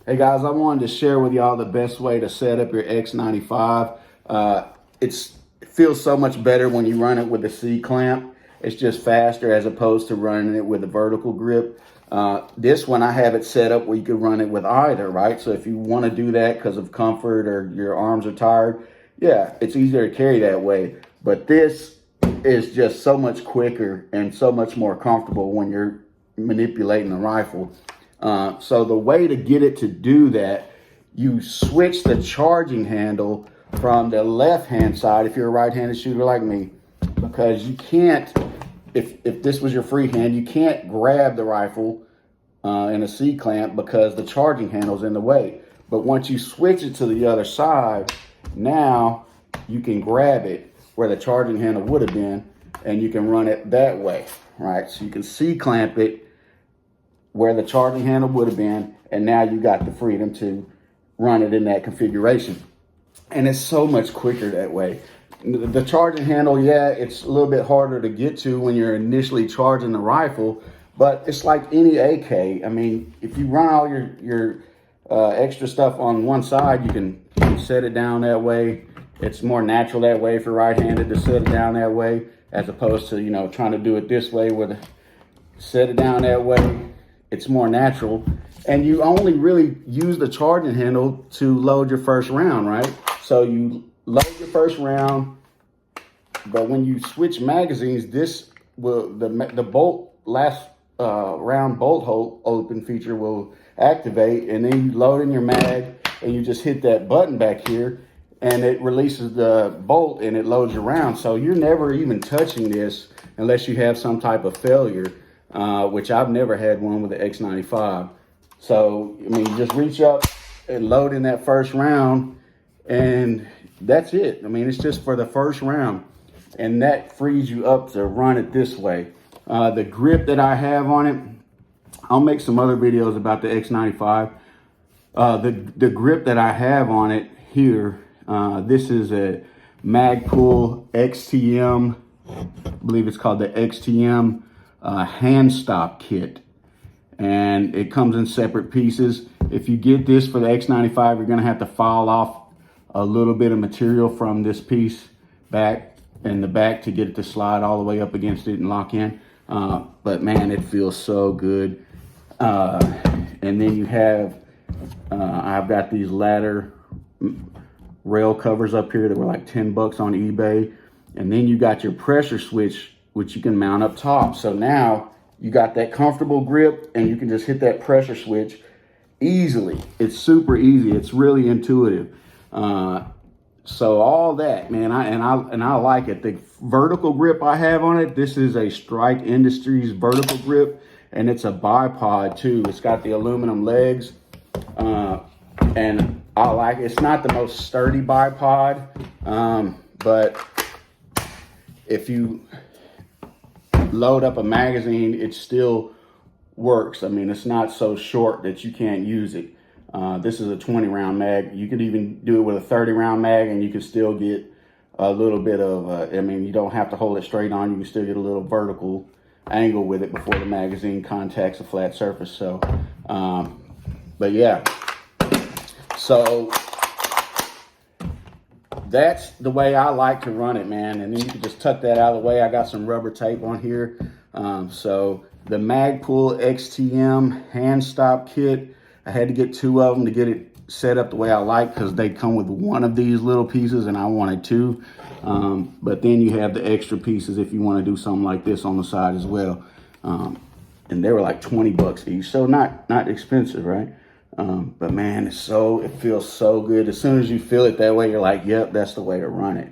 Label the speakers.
Speaker 1: Hey guys, I wanted to share with y'all the best way to set up your X95. It feels so much better when you run it with a C-clamp. It's just faster as opposed to running it with a vertical grip. This one I have it set up where you can run it with either, right? So if you want to do that because of comfort or your arms are tired, yeah, it's easier to carry that way. But this is just so much quicker and so much more comfortable when you're manipulating the rifle. So the way to get it to do that, you switch the charging handle from the left-hand side if you're a right-handed shooter like me, because you can't, if this was your free hand, you can't grab the rifle in a C-clamp because the charging handle's in the way. But once you switch it to the other side, now you can grab it where the charging handle would have been, and you can run it that way, right? So you can C-clamp it where the charging handle would have been, and now you got the freedom to run it in that configuration. And it's so much quicker that way. The charging handle, yeah, it's a little bit harder to get to when you're initially charging the rifle, but it's like any AK. I mean, if you run all your extra stuff on one side, you can set it down that way. It's more natural that way for right-handed to set it down that way, as opposed to, you know, trying to do it this way with set it down that way. It's more natural, and you only really use the charging handle to load your first round, right? So you load your first round, but when you switch magazines, this will, the bolt, last round bolt hole open feature will activate, and then you load in your mag, and you just hit that button back here, and it releases the bolt, and it loads your round. So you're never even touching this unless you have some type of failure. Which I've never had one with the X95. So, I mean, you just reach up and load in that first round, and that's it. I mean, it's just for the first round, and that frees you up to run it this way. The grip that I have on it, I'll make some other videos about the X95. The grip that I have on it here, this is a Magpul XTM, I believe it's called the XTM hand stop kit, and it comes in separate pieces. If you get this for the X95, you're gonna have to file off a little bit of material from this piece back in the back to get it to slide all the way up against it and lock in. But man, it feels so good. And then you have, I've got these ladder rail covers up here that were like 10 bucks on eBay. And then you got your pressure switch, which you can mount up top. So now you got that comfortable grip, and you can just hit that pressure switch easily. It's super easy. It's really intuitive. So all that, man, I like it. The vertical grip I have on it, this is a Strike Industries vertical grip, and it's a bipod too. It's got the aluminum legs, and I like it. It's not the most sturdy bipod, but if you load up a magazine, it still works. I mean, it's not so short that you can't use it. This is a 20 round mag. You could even do it with a 30 round mag, and you can still get a little bit of, I mean, you don't have to hold it straight on. You can still get a little vertical angle with it before the magazine contacts a flat surface. So, but yeah, so that's the way I like to run it, man. And then you can just tuck that out of the way. I got some rubber tape on here. So the Magpul XTM hand stop kit, I had to get 2 of them to get it set up the way I like, because they come with one of these little pieces and I wanted 2. But then you have the extra pieces if you want to do something like this on the side as well. And they were like 20 bucks each, so not expensive, right? But man, it feels so good. As soon as you feel it that way, you're like, yep, that's the way to run it.